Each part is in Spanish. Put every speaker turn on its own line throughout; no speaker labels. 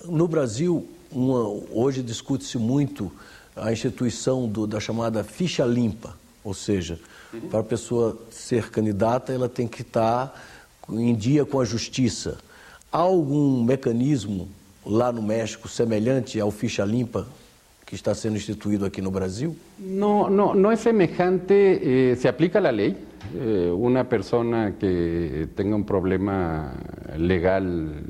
No Brasil, hoje discute-se muito a instituição da chamada ficha limpa, ou seja, para a pessoa ser candidata, ela tem que estar em dia com a justiça. Há algum mecanismo lá no México semelhante ao ficha limpa que está sendo instituido aquí no Brasil?
No es semejante, se aplica la ley. Una persona que tenga un problema legal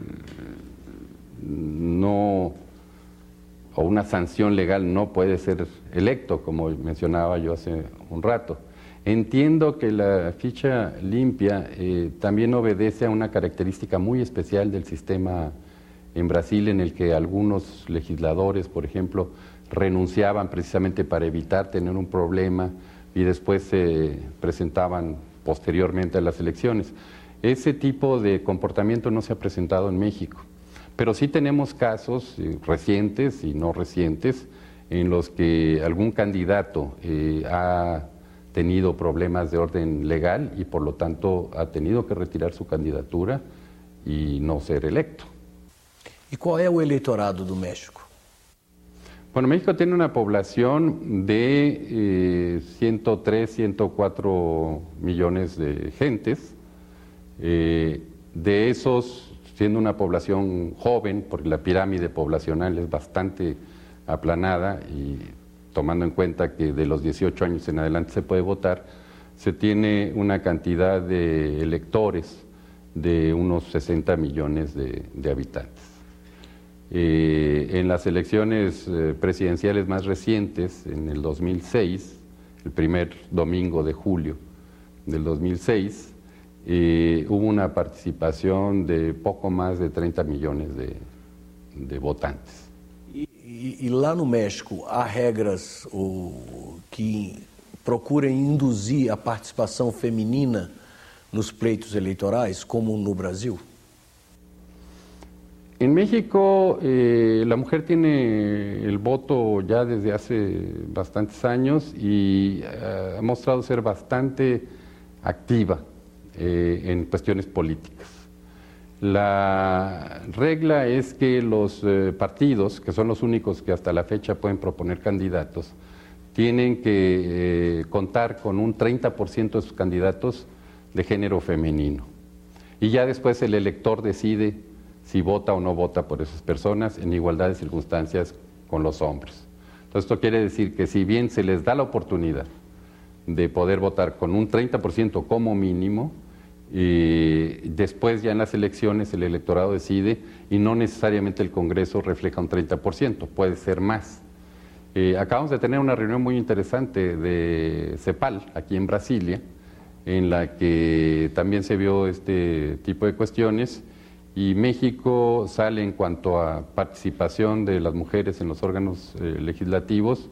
o una sanción legal no puede ser electo, como mencionaba yo hace un rato. Entiendo que la ficha limpia también obedece a una característica muy especial del sistema en Brasil, en el que algunos legisladores, por ejemplo, renunciaban precisamente para evitar tener un problema y después se presentaban posteriormente a las elecciones. Ese tipo de comportamiento no se ha presentado en México, pero sí tenemos casos recientes y no recientes en los que algún candidato ha tenido problemas de orden legal y por lo tanto ha tenido que retirar su candidatura y no ser electo.
¿Y cuál es el electorado do México?
Bueno, México tiene una población de 103, 104 millones de gentes. De esos, siendo una población joven, porque la pirámide poblacional es bastante aplanada y tomando en cuenta que de los 18 años en adelante se puede votar, se tiene una cantidad de electores de unos 60 millones de habitantes. En las elecciones presidenciales más recientes, en el 2006, el primer domingo de julio del 2006, hubo una participación de poco más de 30 millones de votantes.
E lá no México há regras que procurem induzir a participação feminina nos pleitos eleitorais, como no Brasil?
En México la mujer tiene el voto ya desde hace bastantes años y ha mostrado ser bastante activa en cuestiones políticas. La regla es que los partidos, que son los únicos que hasta la fecha pueden proponer candidatos, tienen que contar con un 30% de sus candidatos de género femenino. Y ya después el elector decide si vota o no vota por esas personas en igualdad de circunstancias con los hombres. Entonces esto quiere decir que si bien se les da la oportunidad de poder votar con un 30% como mínimo, y después ya en las elecciones el electorado decide y no necesariamente el Congreso refleja un 30%, puede ser más. Acabamos de tener una reunión muy interesante de CEPAL aquí en Brasilia, en la que también se vio este tipo de cuestiones y México sale en cuanto a participación de las mujeres en los órganos legislativos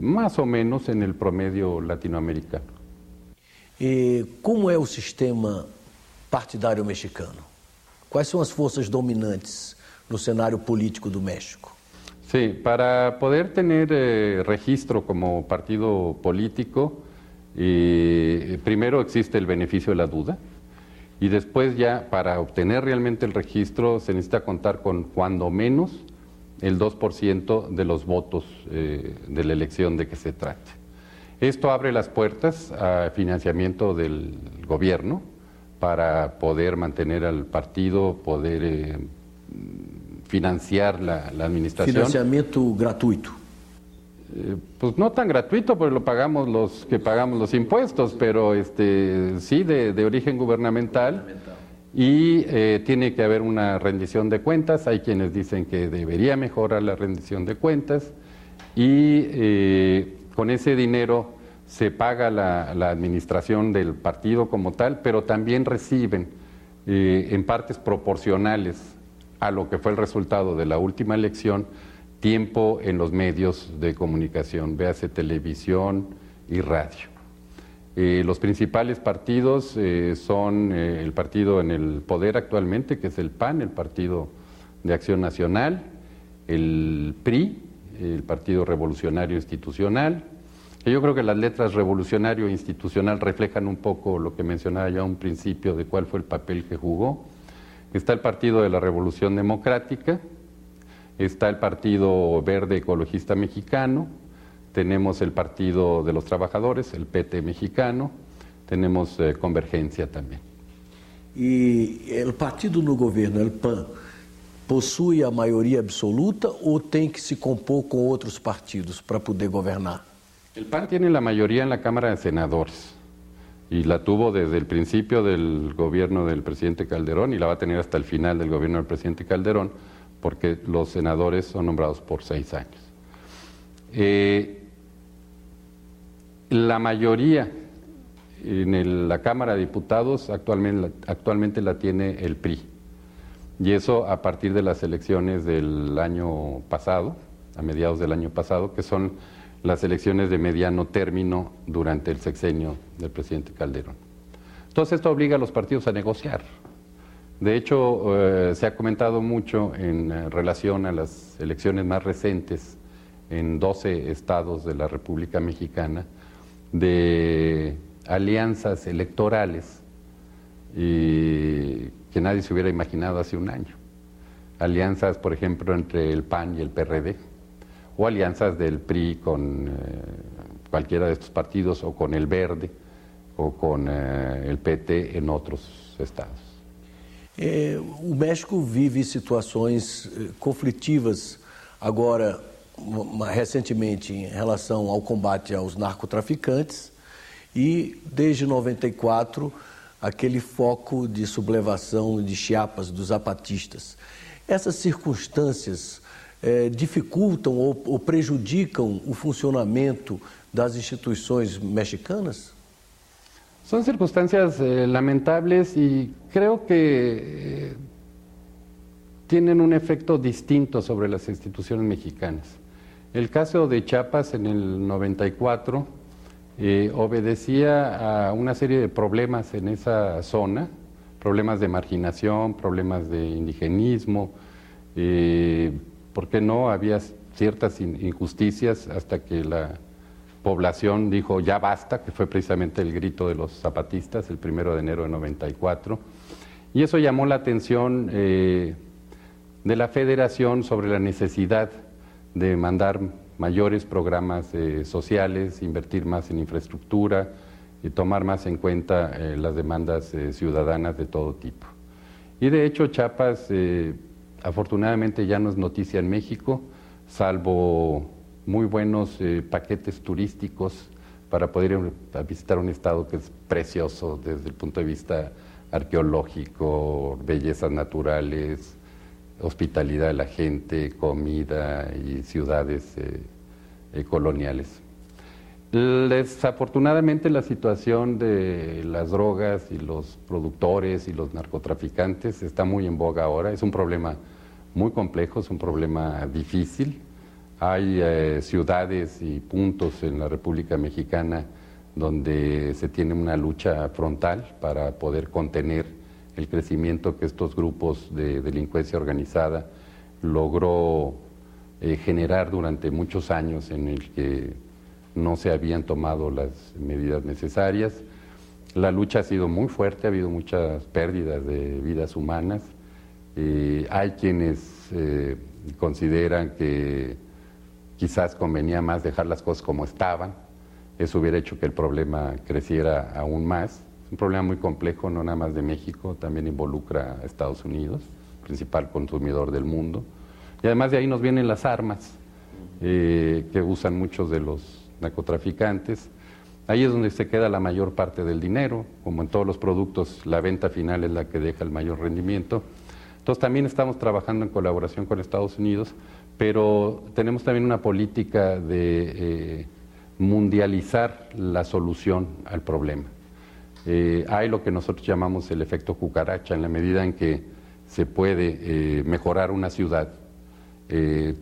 más o menos en el promedio latinoamericano.
Como é o sistema partidário mexicano? Quais são as forças dominantes no cenário político do México?
Sí, para poder tener registro como partido político, primero existe el beneficio de la duda y después ya para obtener realmente el registro se necesita contar con cuando menos el 2% de los votos de la elección de que se trate. Esto abre las puertas a financiamiento del gobierno para poder mantener al partido, poder financiar la administración.
Financiamiento gratuito.
Pues no tan gratuito, porque lo pagamos los que pagamos los impuestos, pero sí de origen gubernamental y tiene que haber una rendición de cuentas. Hay quienes dicen que debería mejorar la rendición de cuentas y con ese dinero se paga la administración del partido como tal, pero también reciben en partes proporcionales a lo que fue el resultado de la última elección, tiempo en los medios de comunicación, véase televisión y radio. Los principales partidos son el partido en el poder actualmente, que es el PAN, el Partido de Acción Nacional, el PRI, el Partido Revolucionario Institucional. Yo creo que las letras revolucionario e institucional reflejan un poco lo que mencionaba yo a un principio de cuál fue el papel que jugó. Está el Partido de la Revolución Democrática, está el Partido Verde Ecologista Mexicano, tenemos el Partido de los Trabajadores, el PT mexicano, tenemos Convergencia también.
E o partido no governo, o PAN, possui a maioria absoluta ou tem que se compor com outros partidos para poder governar?
El PAN tiene la mayoría en la Cámara de Senadores y la tuvo desde el principio del gobierno del presidente Calderón y la va a tener hasta el final del gobierno del presidente Calderón, porque los senadores son nombrados por 6 años. La mayoría en la Cámara de Diputados actualmente la tiene el PRI, y eso a partir de las elecciones del año pasado, a mediados del año pasado, que son las elecciones de mediano término durante el sexenio del presidente Calderón. Entonces esto obliga a los partidos a negociar. De hecho, se ha comentado mucho en relación a las elecciones más recientes en 12 estados de la República Mexicana, de alianzas electorales que nadie se hubiera imaginado hace un año. Alianzas, por ejemplo, entre el PAN y el PRD, o alianzas del PRI con cualquiera de estos partidos, o con el Verde, o con el PT en otros estados.
O México vive situações conflitivas agora, recentemente, em relação ao combate aos narcotraficantes, e desde 94 aquele foco de sublevação de Chiapas dos zapatistas. Essas circunstâncias dificultam ou prejudicam o funcionamento das instituições mexicanas?
Son circunstancias lamentables y creo que tienen un efecto distinto sobre las instituciones mexicanas. El caso de Chiapas en el 94 obedecía a una serie de problemas en esa zona, problemas de marginación, problemas de indigenismo, ¿por qué no? Había ciertas injusticias hasta que la población dijo ya basta, que fue precisamente el grito de los zapatistas el 1 de enero de 94, y eso llamó la atención de la Federación sobre la necesidad de mandar mayores programas sociales, invertir más en infraestructura y tomar más en cuenta las demandas ciudadanas de todo tipo. Y de hecho Chiapas afortunadamente ya no es noticia en México, salvo muy buenos paquetes turísticos para poder ir a visitar un estado que es precioso desde el punto de vista arqueológico, bellezas naturales, hospitalidad de la gente, comida y ciudades coloniales. Desafortunadamente la situación de las drogas y los productores y los narcotraficantes está muy en boga ahora, es un problema muy complejo, es un problema difícil. Hay ciudades y puntos en la República Mexicana donde se tiene una lucha frontal para poder contener el crecimiento que estos grupos de delincuencia organizada logró generar durante muchos años, en el que no se habían tomado las medidas necesarias. La lucha ha sido muy fuerte, ha habido muchas pérdidas de vidas humanas. Hay quienes consideran que quizás convenía más dejar las cosas como estaban, eso hubiera hecho que el problema creciera aún más. Es un problema muy complejo, no nada más de México, también involucra a Estados Unidos, principal consumidor del mundo. Y además de ahí nos vienen las armas que usan muchos de los narcotraficantes. Ahí es donde se queda la mayor parte del dinero, como en todos los productos, la venta final es la que deja el mayor rendimiento. Entonces también estamos trabajando en colaboración con Estados Unidos, pero tenemos también una política de mundializar la solución al problema. Hay lo que nosotros llamamos el efecto cucaracha, en la medida en que se puede mejorar una ciudad.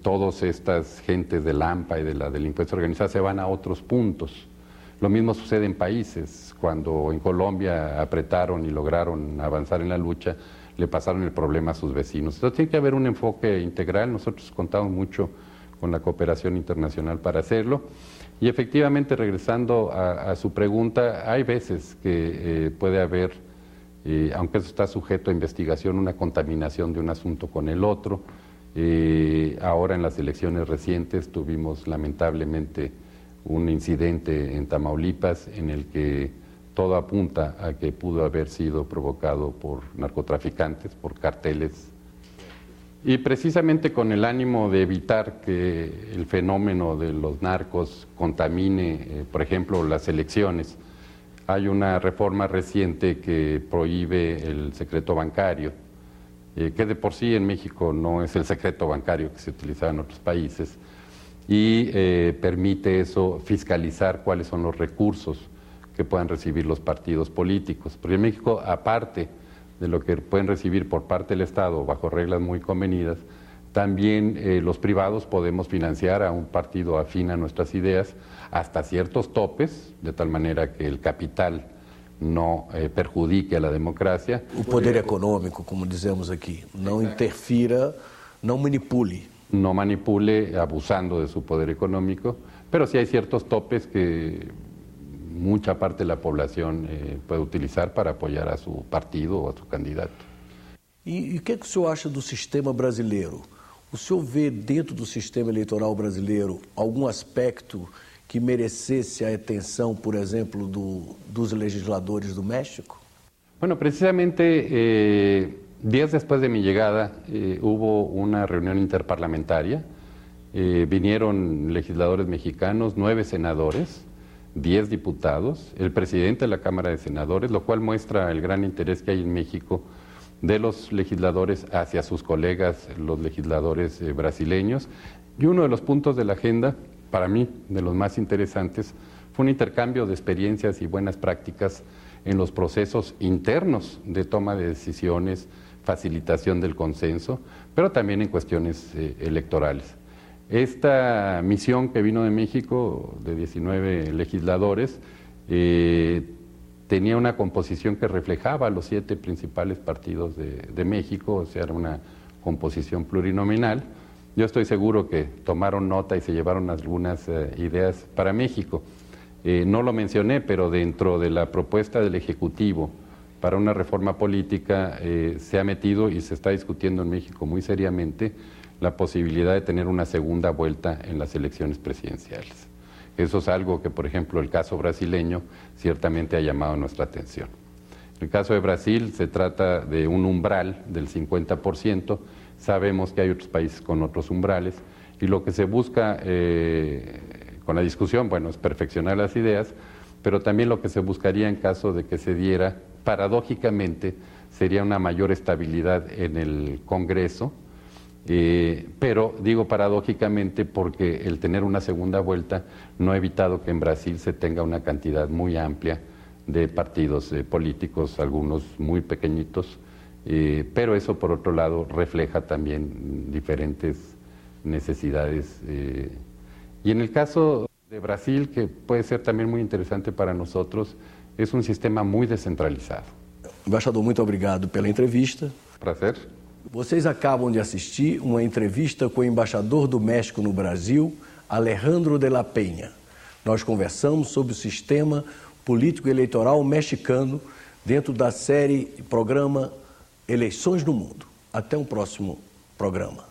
Todas estas gentes del AMPA y de la delincuencia organizada se van a otros puntos. Lo mismo sucede en países. Cuando en Colombia apretaron y lograron avanzar en la lucha, le pasaron el problema a sus vecinos. Entonces tiene que haber un enfoque integral. Nosotros contamos mucho con la cooperación internacional para hacerlo. Y efectivamente, regresando a su pregunta, hay veces que puede haber aunque eso está sujeto a investigación, una contaminación de un asunto con el otro. Ahora en las elecciones recientes tuvimos lamentablemente un incidente en Tamaulipas en el que todo apunta a que pudo haber sido provocado por narcotraficantes, por carteles. Y precisamente con el ánimo de evitar que el fenómeno de los narcos contamine, por ejemplo, las elecciones, hay una reforma reciente que prohíbe el secreto bancario, que de por sí en México no es el secreto bancario que se utilizaba en otros países, y permite eso fiscalizar cuáles son los recursos que puedan recibir los partidos políticos. Porque en México, aparte de lo que pueden recibir por parte del Estado bajo reglas muy convenidas, también los privados podemos financiar a un partido afín a nuestras ideas hasta ciertos topes, de tal manera que el capital não perjudique a democracia.
O poder econômico, como dizemos aqui, não interfira, não manipule.
No manipule abusando de su poder económico, pero sí hay ciertos topes que mucha parte de la población puede utilizar para apoyar a su partido o a su candidato.
E o que o senhor acha do sistema brasileiro? O senhor vê dentro do sistema eleitoral brasileiro algum aspecto que merecesse a atenção, por exemplo, dos legisladores do México?
Bueno, precisamente días después de mi llegada hubo una reunión interparlamentaria, vinieron legisladores mexicanos, 9 senadores, 10 diputados, el presidente de la Cámara de Senadores, lo cual muestra el gran interés que hay en México de los legisladores hacia sus colegas, los legisladores brasileños. Y uno de los puntos de la agenda, para mí, de los más interesantes, fue un intercambio de experiencias y buenas prácticas en los procesos internos de toma de decisiones, facilitación del consenso, pero también en cuestiones electorales. Esta misión que vino de México, de 19 legisladores, tenía una composición que reflejaba a los 7 principales partidos de México, o sea, era una composición plurinominal. Yo estoy seguro que tomaron nota y se llevaron algunas ideas para México. No lo mencioné, pero dentro de la propuesta del Ejecutivo para una reforma política se ha metido y se está discutiendo en México muy seriamente la posibilidad de tener una segunda vuelta en las elecciones presidenciales. Eso es algo que, por ejemplo, el caso brasileño ciertamente ha llamado nuestra atención. En el caso de Brasil se trata de un umbral del 50%, sabemos que hay otros países con otros umbrales, y lo que se busca con la discusión, bueno, es perfeccionar las ideas, pero también lo que se buscaría en caso de que se diera, paradójicamente, sería una mayor estabilidad en el Congreso, pero digo paradójicamente porque el tener una segunda vuelta no ha evitado que en Brasil se tenga una cantidad muy amplia de partidos políticos, algunos muy pequeñitos, pero eso por otro lado refleja también diferentes necesidades. Y en el caso de Brasil, que puede ser también muy interesante para nosotros, es un sistema muy descentralizado.
Embaixador, muito obrigado pela entrevista.
Prazer.
Vocês acabam de assistir uma entrevista com o embaixador do México no Brasil, Alejandro de la Peña. Nós conversamos sobre o sistema político-eleitoral mexicano dentro da série e programa Eleições no Mundo. Até um próximo programa.